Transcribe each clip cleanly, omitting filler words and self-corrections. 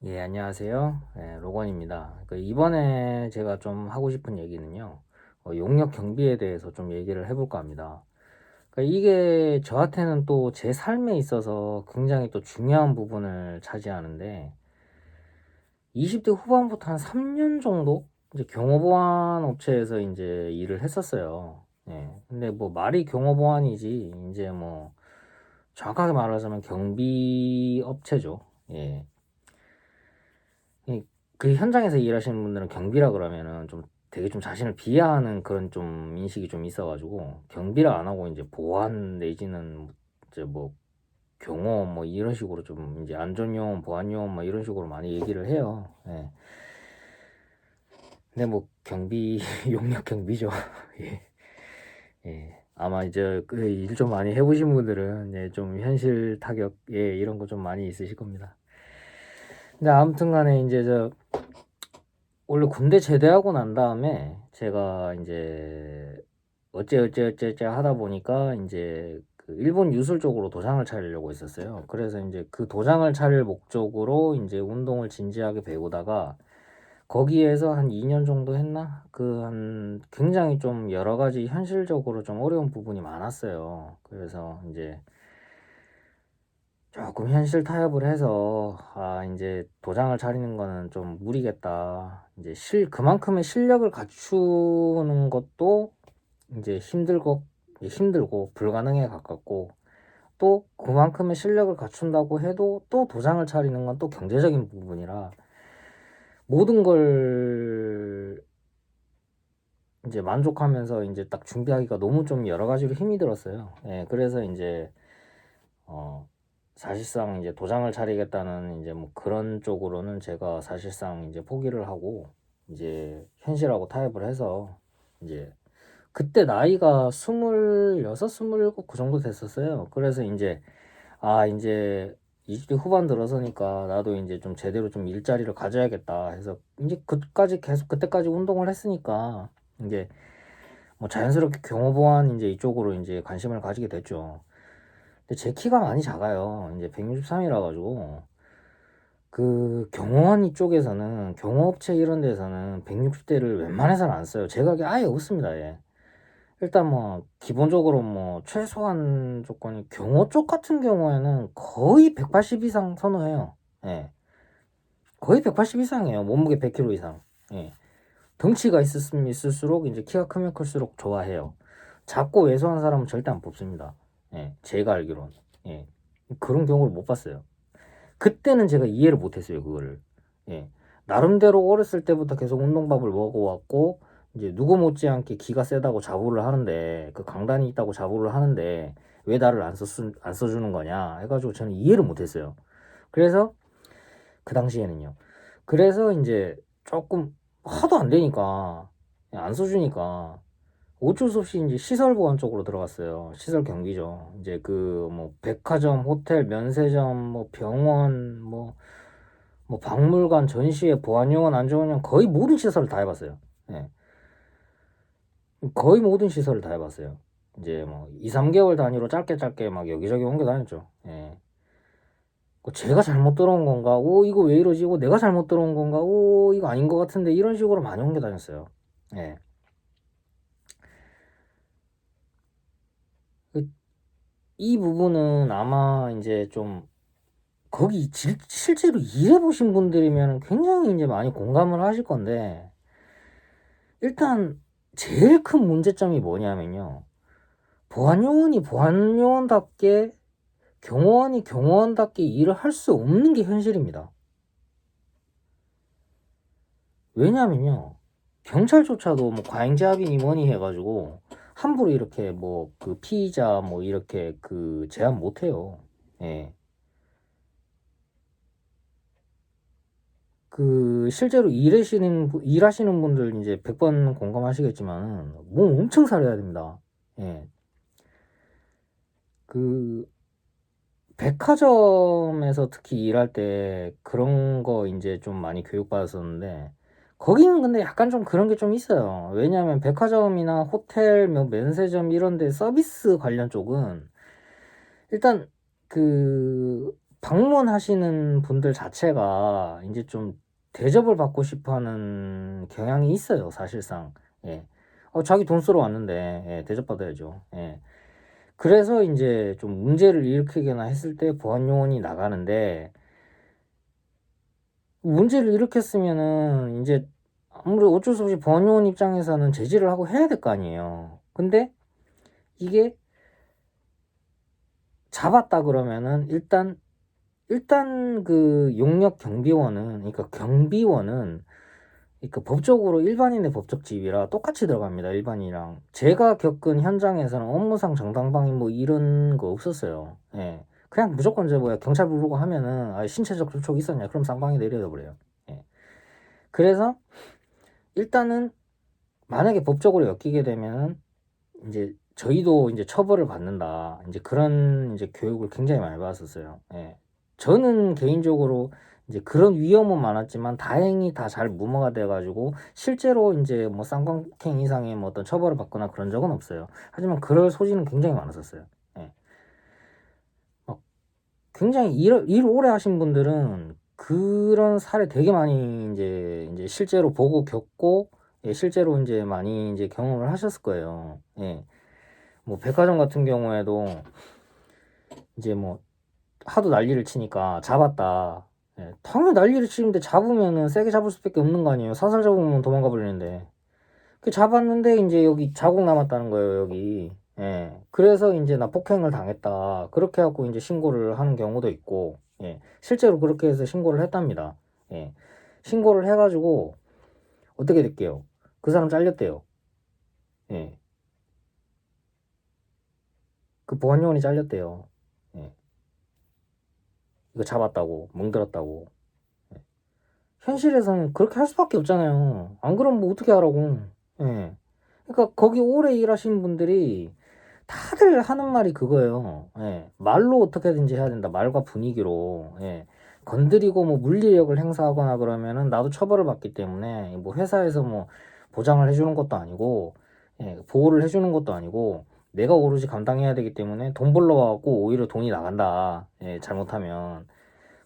예, 안녕하세요. 로건입니다. 이번에 제가 좀 하고 싶은 얘기는요, 용역 경비에 대해서 좀 얘기를 해볼까 합니다. 이게 저한테는 또 제 삶에 있어서 굉장히 또 중요한 부분을 차지하는데, 20대 후반부터 한 3년 정도? 이제 경호보안 업체에서 이제 일을 했었어요. 예. 근데 뭐 말이 경호보안이지, 이제 뭐, 정확하게 말하자면 경비 업체죠. 예. 이 그 현장에서 일하시는 분들은 경비라 그러면은 좀 되게 좀 자신을 비하하는 그런 좀 인식이 좀 있어 가지고 경비라 안 하고 이제 보안 내지는 이제 뭐 경호 뭐 이런 식으로 좀 이제 안전요원, 보안요원 뭐 이런 식으로 많이 얘기를 해요. 예. 근데 뭐 경비 용역 경비죠. 예. 예. 아마 이제 그 일 좀 많이 해 보신 분들은 좀 현실 타격 이런 거 좀 많이 있으실 겁니다. 근데 아무튼 간에 이제 원래 군대 제대하고 난 다음에 제가 이제 어째 하다 보니까 이제 그 일본 유술 쪽으로 도장을 차리려고 했었어요. 그래서 이제 그 도장을 차릴 목적으로 이제 운동을 진지하게 배우다가 거기에서 한 2년 정도 했나? 굉장히 좀 여러 가지 현실적으로 좀 어려운 부분이 많았어요. 그래서 이제 조금 현실 타협을 해서 이제 도장을 차리는 거는 좀 무리겠다. 이제 그만큼의 실력을 갖추는 것도 이제 힘들고 불가능에 가깝고 또 그만큼의 실력을 갖춘다고 해도 또 도장을 차리는 건 또 경제적인 부분이라 모든 걸 이제 만족하면서 이제 딱 준비하기가 너무 좀 여러 가지로 힘이 들었어요. 예, 그래서 이제 어, 사실상 이제 도장을 차리겠다는 이제 뭐 그런 쪽으로는 제가 사실상 이제 포기를 하고 이제 현실하고 타협을 해서 이제 그때 나이가 26, 27 그 정도 됐었어요. 그래서 이제 20대 후반 들어서니까 나도 이제 좀 제대로 좀 일자리를 가져야겠다 해서 이제 그때까지 운동을 했으니까 이제 뭐 자연스럽게 경호보안 이제 이쪽으로 이제 관심을 가지게 됐죠. 근데 제 키가 많이 작아요. 이제 163이라 가지고 그 경호원 이쪽에서는 경호업체 이런 데서는 160대를 웬만해서는 안 써요. 제 가게 아예 없습니다. 예. 일단 뭐 기본적으로 뭐 최소한 조건이 경호 쪽 같은 경우에는 거의 180 이상 선호해요. 예. 거의 180 이상이에요. 몸무게 100kg 이상. 예. 덩치가 있었으면 있을수록 이제 키가 크면 클수록 좋아해요. 작고 왜소한 사람은 절대 안 뽑습니다. 예. 제가 알기로는. 예. 그런 경우를 못 봤어요. 그때는 제가 이해를 못했어요, 그거를. 예. 나름대로 어렸을 때부터 계속 운동밥을 먹어왔고, 이제 누구 못지않게 기가 세다고 자부를 하는데, 그 강단이 있다고 자부를 하는데, 왜 나를 안 써주는 거냐 해가지고 저는 이해를 못했어요. 그래서, 그 당시에는요. 그래서 이제 조금 하도 안 되니까, 안 써주니까, 어쩔 수 없이 이제 시설 보안 쪽으로 들어갔어요. 시설 경비죠. 이제 그 뭐 백화점, 호텔, 면세점, 뭐 병원, 뭐 박물관, 전시회, 보안요원, 안전요원 거의 모든 시설을 다 해봤어요. 예. 거의 모든 시설을 다 해봤어요. 이제 뭐 2, 3개월 단위로 짧게 막 여기저기 옮겨 다녔죠. 예. 제가 잘못 들어온 건가? 오, 이거 왜 이러지? 오, 내가 잘못 들어온 건가? 오, 이거 아닌 것 같은데 이런 식으로 많이 옮겨 다녔어요. 예. 그 이 부분은 아마 이제 좀 실제로 일해보신 분들이면 굉장히 이제 많이 공감을 하실 건데, 일단, 제일 큰 문제점이 뭐냐면요. 보안요원이 보안요원답게, 경호원이 경호원답게 일을 할 수 없는 게 현실입니다. 왜냐면요. 경찰조차도 뭐 과잉제압이니 뭐니 해가지고, 함부로 이렇게 뭐 그 피의자 뭐 이렇게 그 제압 못해요. 예. 실제로 일하시는 분들 이제 100번 공감하시겠지만, 몸 엄청 사려야 됩니다. 예. 그, 백화점에서 특히 일할 때 그런 거 이제 좀 많이 교육받았었는데, 거기는 근데 약간 좀 그런 게 좀 있어요. 왜냐하면 백화점이나 호텔, 뭐 면세점 이런 데 서비스 관련 쪽은 일단 그 방문하시는 분들 자체가 이제 좀 대접을 받고 싶어 하는 경향이 있어요, 사실상. 예. 자기 돈 쓰러 왔는데, 예, 대접받아야죠. 예. 그래서 이제 좀 문제를 일으키거나 했을 때 보안요원이 나가는데, 문제를 일으켰으면은 이제 아무래도 어쩔 수 없이 보안요원 입장에서는 제지를 하고 해야 될 거 아니에요. 근데 이게 잡았다 그러면은 일단 그 용역 경비원은, 그러니까 경비원은, 그러니까 법적으로 일반인의 법적 지위라 똑같이 들어갑니다. 일반인이랑. 제가 겪은 현장에서는 업무상 정당방위 뭐 이런 거 없었어요. 예. 그냥 무조건 이제 뭐야 경찰 부르고 하면은 신체적 접촉이 있었냐 그럼 쌍방이 내려져 버려요. 예. 그래서 일단은 만약에 법적으로 엮이게 되면 이제 저희도 이제 처벌을 받는다. 이제 그런 이제 교육을 굉장히 많이 받았었어요. 예. 저는 개인적으로 이제 그런 위험은 많았지만 다행히 다 잘 무마가 돼가지고 실제로 이제 뭐 쌍방폭행 이상의 뭐 어떤 처벌을 받거나 그런 적은 없어요. 하지만 그럴 소지는 굉장히 많았었어요. 예. 굉장히 일 오래 하신 분들은 그런 사례 되게 많이 이제 실제로 보고 겪고, 예, 실제로 이제 많이 이제 경험을 하셨을 거예요. 예. 뭐 백화점 같은 경우에도 이제 뭐 하도 난리를 치니까 잡았다. 예, 당연히 난리를 치는데 잡으면은 세게 잡을 수밖에 없는 거 아니에요. 사살 잡으면 도망가 버리는데. 그 잡았는데 이제 여기 자국 남았다는 거예요, 여기. 예. 그래서 이제 나 폭행을 당했다. 그렇게 해갖고 이제 신고를 하는 경우도 있고, 예. 실제로 그렇게 해서 신고를 했답니다. 예. 신고를 해가지고 어떻게 될게요? 그 사람 잘렸대요. 예. 그 보안요원이 잘렸대요. 예. 이거 잡았다고, 멍들었다고. 예. 현실에서는 그렇게 할 수밖에 없잖아요. 안 그러면 뭐 어떻게 하라고. 예. 그러니까 거기 오래 일하신 분들이 다들 하는 말이 그거예요. 예. 말로 어떻게든지 해야 된다. 말과 분위기로. 예. 건드리고 뭐 물리력을 행사하거나 그러면은 나도 처벌을 받기 때문에 뭐 회사에서 뭐 보장을 해주는 것도 아니고, 예. 보호를 해주는 것도 아니고, 내가 오로지 감당해야 되기 때문에 돈 벌러 와갖고 오히려 돈이 나간다. 예. 잘못하면.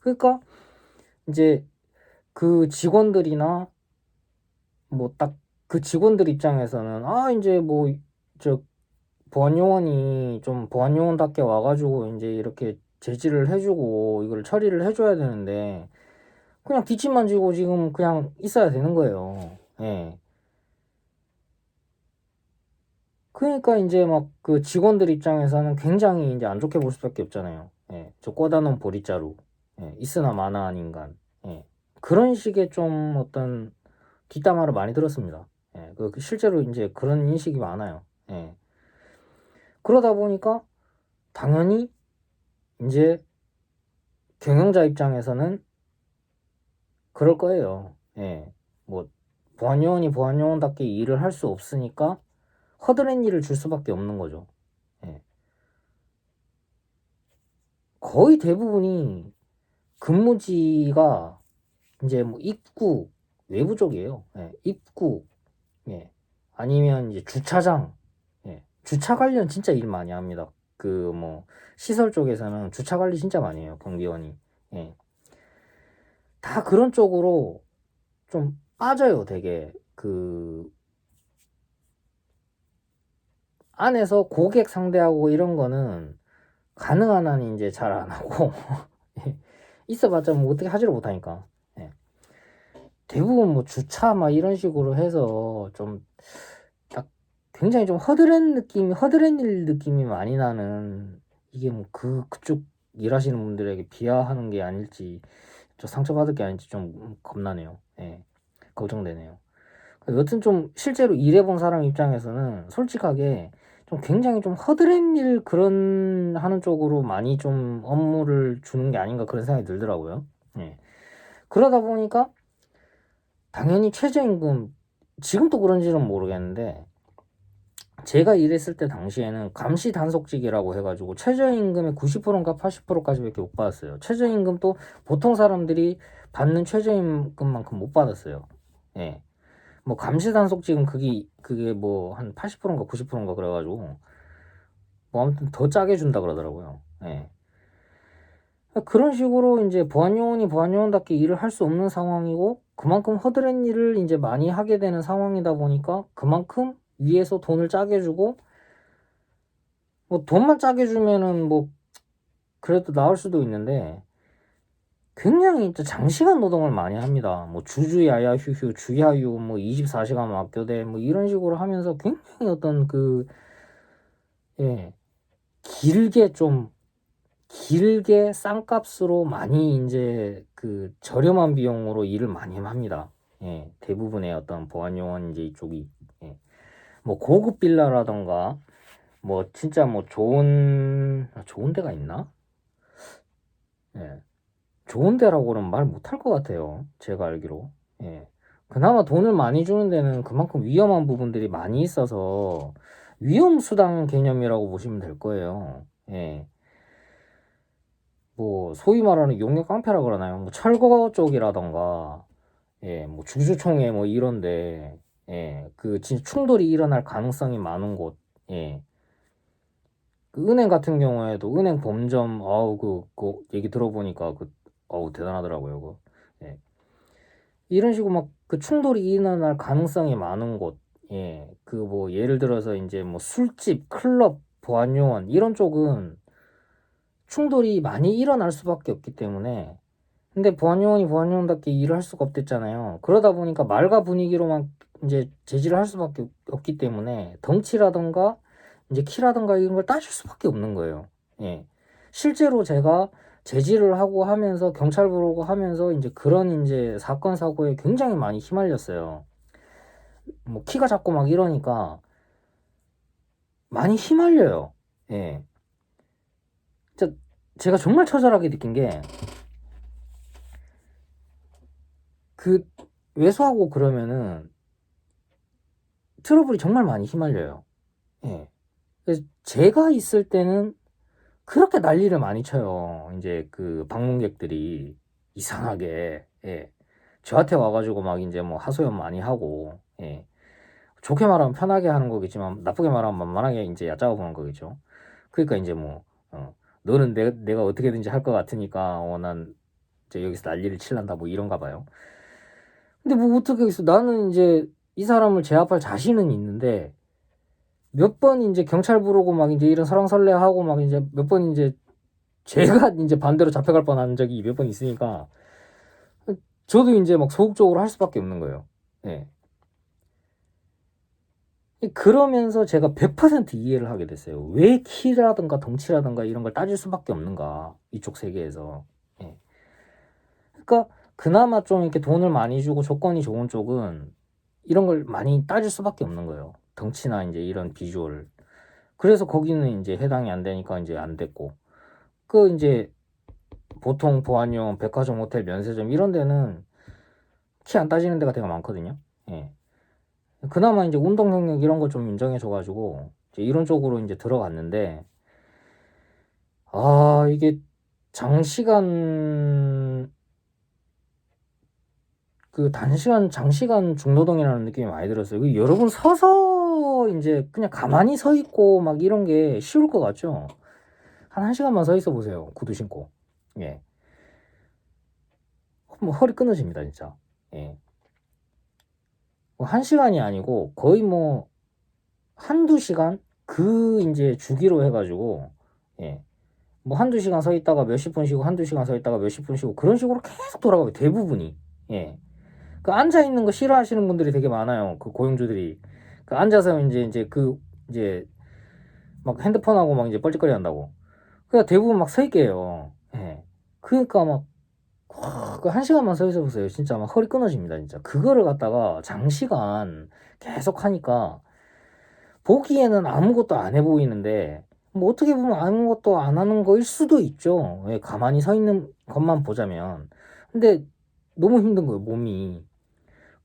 그러니까 이제 그 직원들이나 뭐 딱 그 직원들 입장에서는 이제 뭐 저 보안요원이 좀 보안요원답게 와가지고 이제 이렇게 제지를 해주고 이걸 처리를 해줘야 되는데 그냥 뒷짐만 지고 지금 그냥 있어야 되는 거예요. 예. 그러니까 이제 막 그 직원들 입장에서는 굉장히 이제 안 좋게 볼 수밖에 없잖아요. 예. 저 꽂아 놓은 보리자루. 예. 있으나 마나한 인간. 예. 그런 식의 좀 어떤 뒷담화를 많이 들었습니다. 예. 그 실제로 이제 그런 인식이 많아요. 예. 그러다 보니까 당연히 이제 경영자 입장에서는 그럴 거예요. 예. 뭐 보안요원이 보안요원답게 일을 할 수 없으니까 허드렛 일을 줄 수밖에 없는 거죠. 예. 거의 대부분이 근무지가 이제 뭐 입구 외부 쪽이에요. 예. 입구, 예. 아니면 이제 주차장, 예. 주차 관련 진짜 일 많이 합니다. 그 뭐 시설 쪽에서는 주차 관리 진짜 많이 해요, 경비원이. 예. 다 그런 쪽으로 좀 빠져요, 되게. 그 안에서 고객 상대하고 이런 거는 가능한 한 이제 잘 안 하고 있어봤자 뭐 어떻게 하지를 못하니까. 예. 대부분 뭐 주차 막 이런 식으로 해서 좀 딱 굉장히 좀 허드렛 일 느낌이 많이 나는, 이게 뭐 그쪽 일하시는 분들에게 비하하는 게 아닐지, 저 상처받을 게 아닐지 좀 겁나네요. 예. 걱정되네요. 여튼 좀 실제로 일해본 사람 입장에서는 솔직하게 좀 굉장히 좀 허드렛 일 그런 하는 쪽으로 많이 좀 업무를 주는 게 아닌가 그런 생각이 들더라고요. 예. 그러다 보니까 당연히 최저임금, 지금도 그런지는 모르겠는데 제가 일했을 때 당시에는 감시 단속직이라고 해가지고 최저임금의 90%인가 80%까지밖에 못 받았어요. 최저임금도 보통 사람들이 받는 최저임금만큼 못 받았어요. 예. 뭐 감시 단속직은 그게 뭐 한 80%인가 90%인가 그래가지고 뭐 아무튼 더 짜게 준다 그러더라고요. 예. 그런 식으로 이제 보안요원이 보안요원답게 일을 할 수 없는 상황이고, 그만큼 허드렛 일을 이제 많이 하게 되는 상황이다 보니까 그만큼 위에서 돈을 짜게 주고, 뭐 돈만 짜게 주면은 뭐 그래도 나을 수도 있는데, 굉장히 장시간 노동을 많이 합니다. 뭐 주주야야 휴휴 주야유 뭐 24시간 막교대 뭐 이런 식으로 하면서 굉장히 어떤 길게 싼값으로 많이 이제 그 저렴한 비용으로 일을 많이 합니다. 대부분의 어떤 보안요원 이제 이쪽이 뭐 고급 빌라라던가 뭐 진짜 뭐 좋은 데가 있나? 좋은 데라고는 말 못할 것 같아요. 제가 알기로. 그나마 돈을 많이 주는 데는 그만큼 위험한 부분들이 많이 있어서 위험수당 개념이라고 보시면 될 거예요. 뭐 소위 말하는 용역 깡패라 그러나요? 뭐 철거 쪽이라던가 뭐 주주총회 뭐 이런데 그 진짜 충돌이 일어날 가능성이 많은 곳 그 은행 같은 경우에도 은행 범점 그 얘기 들어보니까 대단하더라고요. 이런 식으로 막 그 충돌이 일어날 가능성이 많은 곳, 그 뭐 예를 들어서 이제 뭐 술집, 클럽, 보안요원 이런 쪽은 충돌이 많이 일어날 수밖에 없기 때문에, 근데 보안요원이 보안요원답게 일을 할 수가 없댔잖아요. 그러다 보니까 말과 분위기로만 이제 제지를 할 수밖에 없기 때문에 덩치라던가 이제 키라던가 이런 걸 따질 수밖에 없는 거예요. 실제로 제가 제지를 하고 하면서 경찰 부르고 하면서 이제 그런 이제 사건 사고에 굉장히 많이 휘말렸어요. 뭐 키가 작고 막 이러니까 많이 휘말려요. 진짜 제가 정말 처절하게 느낀 게 그 외소하고 그러면은 트러블이 정말 많이 휘말려요. 그래서 제가 있을 때는 그렇게 난리를 많이 쳐요. 이제 그 방문객들이 이상하게 저한테 와가지고 막 이제 뭐 하소연 많이 하고 좋게 말하면 편하게 하는 거겠지만 나쁘게 말하면 만만하게 이제 얕잡아 보는 거겠죠. 그러니까 이제 뭐 너는 내가 어떻게든지 할 것 같으니까 난 이제 여기서 난리를 칠란다 뭐 이런가 봐요. 근데 뭐 어떻게 했어? 나는 이제 이 사람을 제압할 자신은 있는데 몇 번 이제 경찰 부르고 막 이제 이런 설왕설래하고 막 이제 몇 번 이제 제가 이제 반대로 잡혀갈 뻔한 적이 몇 번 있으니까 저도 이제 막 소극적으로 할 수밖에 없는 거예요. 그러면서 제가 100% 이해를 하게 됐어요. 왜 키라든가 덩치라든가 이런 걸 따질 수밖에 없는가, 이쪽 세계에서. 그러니까 그나마 좀 이렇게 돈을 많이 주고 조건이 좋은 쪽은 이런 걸 많이 따질 수밖에 없는 거예요. 덩치나 이제 이런 비주얼. 그래서 거기는 이제 해당이 안 되니까 이제 안 됐고. 그 이제 보통 보안용 백화점, 호텔, 면세점 이런 데는 키 안 따지는 데가 되게 많거든요. 그나마 이제 운동 경력 이런 거 좀 인정해줘가지고 이제 이런 쪽으로 이제 들어갔는데, 이게 장시간 장시간 중노동이라는 느낌이 많이 들었어요. 여러분 서서 이제 그냥 가만히 서 있고 막 이런 게 쉬울 것 같죠? 한 1시간만 서 있어 보세요. 구두 신고. 뭐 허리 끊어집니다, 진짜. 뭐 1시간이 아니고 거의 뭐 한두 시간? 그 이제 주기로 해가지고, 뭐 한두 시간 서 있다가 몇십 분 쉬고 한두 시간 서 있다가 몇십 분 쉬고 그런 식으로 계속 돌아가요. 대부분이. 그 앉아 있는 거 싫어하시는 분들이 되게 많아요. 그 고용주들이. 그 앉아서 이제 막 핸드폰하고 막 이제 뻘짓거리 한다고. 그러니까 대부분 막 서 있게 해요. 그러니까 막 그 1시간만 서 있어 보세요. 진짜 막 허리 끊어집니다, 진짜. 그거를 갖다가 장시간 계속 하니까 보기에는 아무것도 안 해 보이는데, 뭐 어떻게 보면 아무것도 안 하는 거일 수도 있죠. 가만히 서 있는 것만 보자면. 근데 너무 힘든 거예요, 몸이.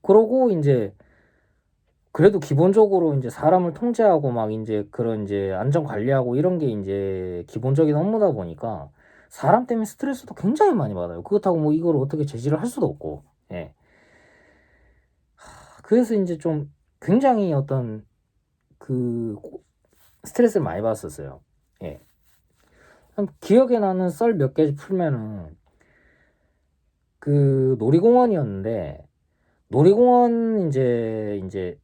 그러고 이제 그래도 기본적으로 이제 사람을 통제하고 막 이제 그런 이제 안전 관리하고 이런 게 이제 기본적인 업무다 보니까 사람 때문에 스트레스도 굉장히 많이 받아요. 그렇다고 뭐 이걸 어떻게 제지를 할 수도 없고. 그래서 이제 좀 굉장히 어떤 그 스트레스를 많이 받았었어요. 기억에 나는 썰 몇 개 풀면은 그 놀이공원이었는데 놀이공원 이제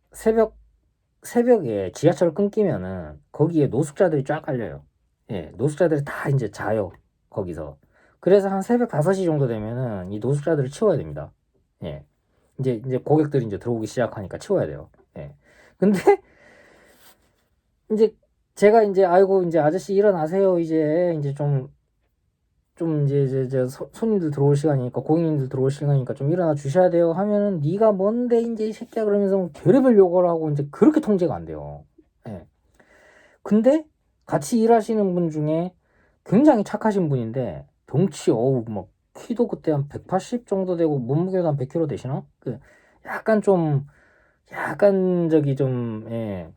새벽에 지하철 끊기면은 거기에 노숙자들이 쫙 깔려요. 예, 노숙자들이 다 이제 자요. 거기서. 그래서 한 새벽 5시 정도 되면은 이 노숙자들을 치워야 됩니다. 예. 이제 고객들이 이제 들어오기 시작하니까 치워야 돼요. 예. 근데 이제 제가 이제 아이고 이제 아저씨 일어나세요. 이제 좀 이제 손님들 들어올 시간이니까 고객님들 들어올 시간이니까 좀 일어나 주셔야 돼요 하면은 네가 뭔데 이제 이 새끼야 그러면서 뭐 별의별 욕을 하고 이제 그렇게 통제가 안 돼요. 예. 근데 같이 일하시는 분 중에 굉장히 착하신 분인데 덩치 어우 막 키도 그때 한 180 정도 되고 몸무게도 한 100kg 되시나? 그 약간 좀 약간 저기 좀 예.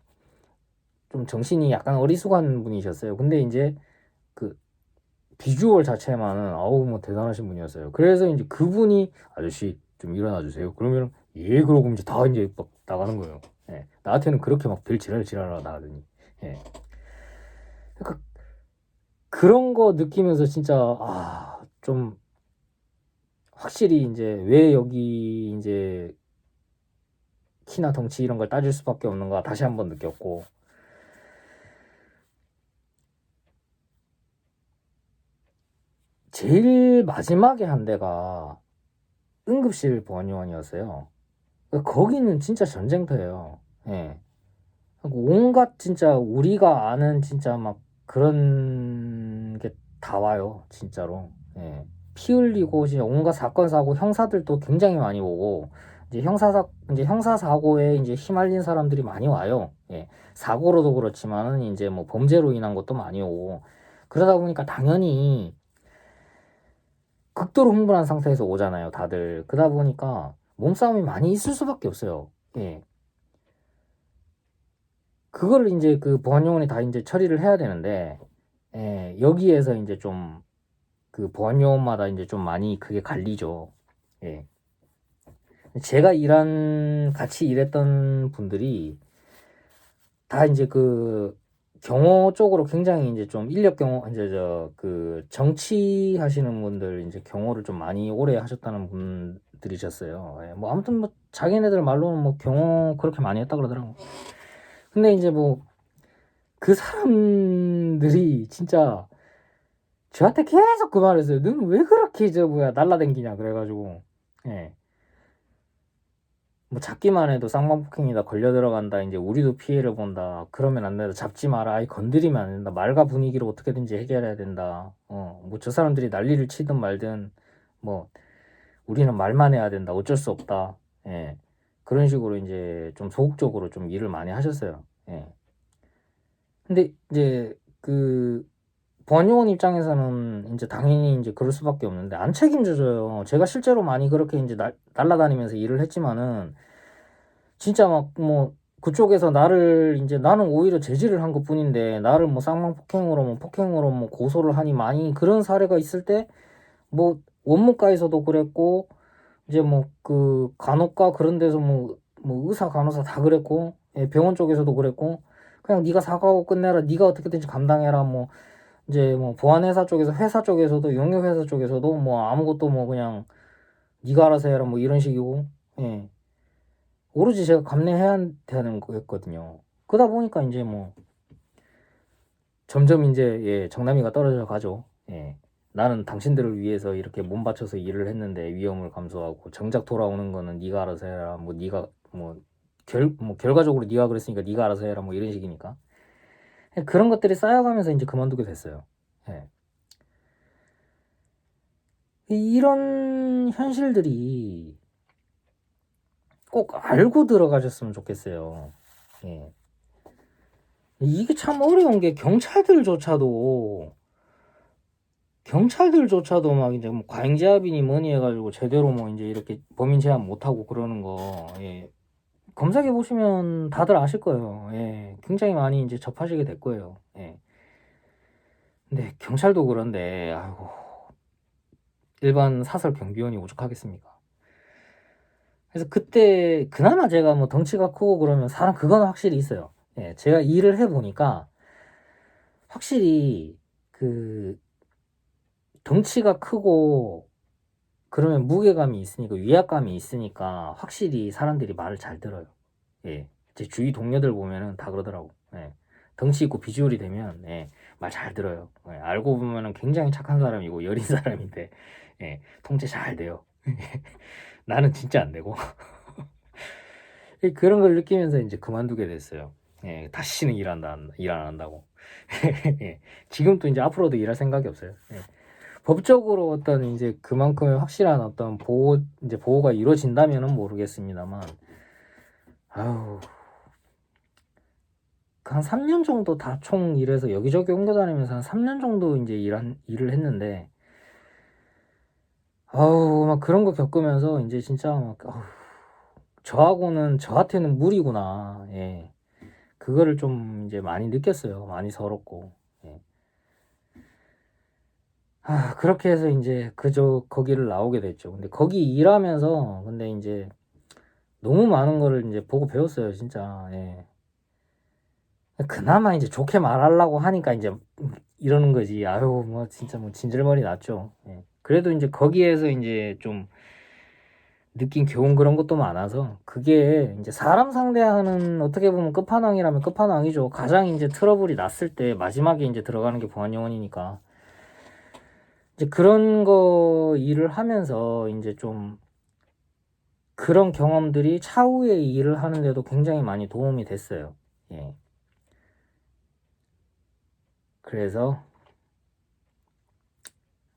좀 정신이 약간 어리숙한 분이셨어요. 근데 이제 그 비주얼 자체만은 아우 뭐 대단하신 분이었어요. 그래서 이제 그분이 아저씨 좀 일어나 주세요. 그러면 예 그러고 이제 다 이제 막 나가는 거예요. 예. 나한테는 그렇게 막 별 지랄 나가더니 예. 그러니까 그런 거 느끼면서 진짜 좀 확실히 이제 왜 여기 이제 키나 덩치 이런 걸 따질 수밖에 없는가 다시 한번 느꼈고 제일 마지막에 한 데가 응급실 보안요원이었어요. 거기는 진짜 전쟁터예요. 예. 온갖 진짜 우리가 아는 진짜 막 그런 게 다 와요. 진짜로. 예. 피 흘리고 진짜 온갖 사건 사고 형사들도 굉장히 많이 오고 이제 형사 사고에 이제 휘말린 사람들이 많이 와요. 예. 사고로도 그렇지만은 이제 뭐 범죄로 인한 것도 많이 오고 그러다 보니까 당연히 극도로 흥분한 상태에서 오잖아요. 다들. 그러다 보니까 몸싸움이 많이 있을 수밖에 없어요. 예. 그거를 이제 그 보안요원이 다 이제 처리를 해야 되는데, 예, 여기에서 이제 좀 그 보안요원마다 이제 좀 많이 그게 갈리죠. 예. 제가 같이 일했던 분들이 다 이제 그 경호 쪽으로 굉장히 이제 좀 인력 경호, 이제 그 정치 하시는 분들 이제 경호를 좀 많이 오래 하셨다는 분들이셨어요. 예, 뭐 아무튼 뭐 자기네들 말로는 뭐 경호 그렇게 많이 했다 그러더라고. 근데 이제 뭐 그 사람들이 진짜 저한테 계속 그 말을 했어요. 너는 왜 그렇게 날라댕기냐 그래가지고 예. 뭐 잡기만 해도 쌍방폭행이다 걸려 들어간다 이제 우리도 피해를 본다 그러면 안 된다 잡지 마라 아예 건드리면 안 된다 말과 분위기를 어떻게든지 해결해야 된다 뭐 저 사람들이 난리를 치든 말든 뭐 우리는 말만 해야 된다 어쩔 수 없다 예. 그런 식으로 이제 좀 소극적으로 좀 일을 많이 하셨어요. 예. 근데 이제 그 보안요원 입장에서는 이제 당연히 이제 그럴 수밖에 없는데 안 책임져줘요. 제가 실제로 많이 그렇게 이제 날라다니면서 일을 했지만은 진짜 막 뭐 그쪽에서 나는 오히려 제지를 한 것뿐인데 나를 뭐 쌍방폭행으로 뭐 폭행으로 뭐 고소를 하니 많이 그런 사례가 있을 때 뭐 원무과에서도 그랬고 이제 뭐 그 간호과 그런 데서 뭐 의사 간호사 다 그랬고 예, 병원 쪽에서도 그랬고 그냥 네가 사과하고 끝내라 네가 어떻게든지 감당해라 뭐 이제 뭐 보안회사 쪽에서 회사 쪽에서도 용역회사 쪽에서도 뭐 아무것도 뭐 그냥 네가 알아서 해라 뭐 이런 식이고 예. 오로지 제가 감내해야 되는 거였거든요. 그러다 보니까 이제 뭐 점점 이제 예, 정남이가 떨어져 가죠. 예. 나는 당신들을 위해서 이렇게 몸 바쳐서 일을 했는데 위험을 감수하고 정작 돌아오는 거는 네가 알아서 해라. 뭐 네가 뭐 결과적으로 네가 그랬으니까 네가 알아서 해라. 뭐 이런 식이니까. 예, 그런 것들이 쌓여가면서 이제 그만두게 됐어요. 예. 이런 현실들이 꼭 알고 들어가셨으면 좋겠어요. 예. 이게 참 어려운 게 경찰들조차도 막 이제 뭐 과잉제압이니 뭐니 해가지고 제대로 뭐 이제 이렇게 범인 제압 못하고 그러는 거, 예. 검색해 보시면 다들 아실 거예요. 예. 굉장히 많이 이제 접하시게 될 거예요. 예. 근데 경찰도 그런데, 아이고, 일반 사설 경비원이 오죽하겠습니까? 그래서 그때, 그나마 제가 뭐 덩치가 크고 그러면 사람, 그건 확실히 있어요. 예. 제가 일을 해보니까, 확실히, 그, 덩치가 크고 그러면 무게감이 있으니까 위압감이 있으니까 확실히 사람들이 말을 잘 들어요. 예. 제 주위 동료들 보면은 다 그러더라고. 예. 덩치 있고 비주얼이 되면 예, 말 잘 들어요. 예. 알고 보면은 굉장히 착한 사람이고 여린 사람인데 예, 통제 잘 돼요. 나는 진짜 안 되고 그런 걸 느끼면서 이제 그만두게 됐어요. 예, 다시는 일 안 한다고. 예, 지금도 이제 앞으로도 일할 생각이 없어요. 예. 법적으로 어떤 이제 그만큼의 확실한 어떤 이제 보호가 이루어진다면은 모르겠습니다만, 아유, 한 3년 정도 다 총 일해서 여기저기 옮겨 다니면서 한 3년 정도 이제 일을 했는데, 아우, 막 그런 거 겪으면서 이제 진짜 막, 아우, 저한테는 무리구나. 예. 그거를 좀 이제 많이 느꼈어요. 많이 서럽고. 예. 그렇게 해서 이제 거기를 나오게 됐죠. 근데 거기 일하면서, 근데 이제 너무 많은 거를 이제 보고 배웠어요, 진짜. 예. 그나마 이제 좋게 말하려고 하니까 이제 이러는 거지. 아유, 뭐 진짜 뭐 진절머리 났죠. 예. 그래도 이제 거기에서 이제 좀 느낀 교훈 그런 것도 많아서 그게 이제 사람 상대하는 어떻게 보면 끝판왕이라면 끝판왕이죠. 가장 이제 트러블이 났을 때 마지막에 이제 들어가는 게 보안요원이니까 이제 그런 거 일을 하면서 이제 좀 그런 경험들이 차후에 일을 하는데도 굉장히 많이 도움이 됐어요. 예. 그래서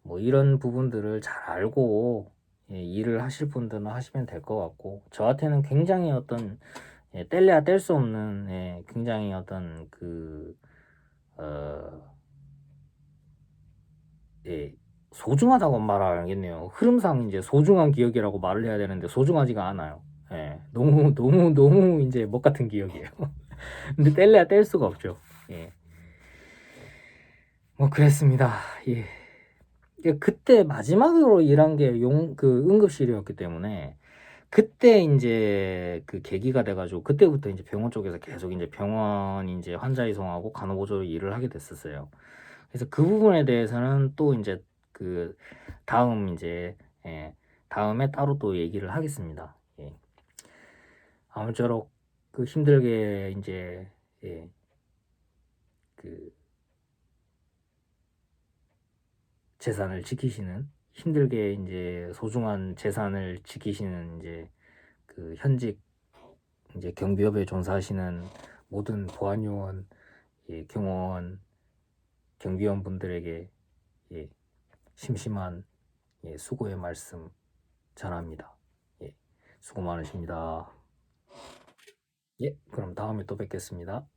뭐 이런 부분들을 잘 알고 예, 일을 하실 분들은 하시면 될 것 같고 저한테는 굉장히 어떤 예, 뗄래야 뗄 수 없는 예, 굉장히 어떤 어, 예, 소중하다고 말하겠네요. 흐름상 이제 소중한 기억이라고 말을 해야 되는데 소중하지가 않아요. 예, 너무 이제 먹 같은 기억이에요. 근데 뗄래야 뗄 수가 없죠. 예, 뭐 그랬습니다. 예. 그때 마지막으로 일한 게 응급실이었기 때문에 그때 이제 그 계기가 돼가지고 그때부터 이제 병원 쪽에서 계속 이제 병원 이제 환자 이송하고 간호보조 일을 하게 됐었어요. 그래서 그 부분에 대해서는 또 이제 그 다음 이제 예, 다음에 따로 또 얘기를 하겠습니다. 예. 아무쪼록 그 힘들게 이제 예, 그 재산을 지키시는 힘들게 이제 소중한 재산을 지키시는 이제 그 현직 이제 경비업에 종사하시는 모든 보안요원, 예, 경호원, 경비원 분들에게 예, 심심한 예, 수고의 말씀 전합니다. 예, 수고 많으십니다. 예, 그럼 다음에 또 뵙겠습니다.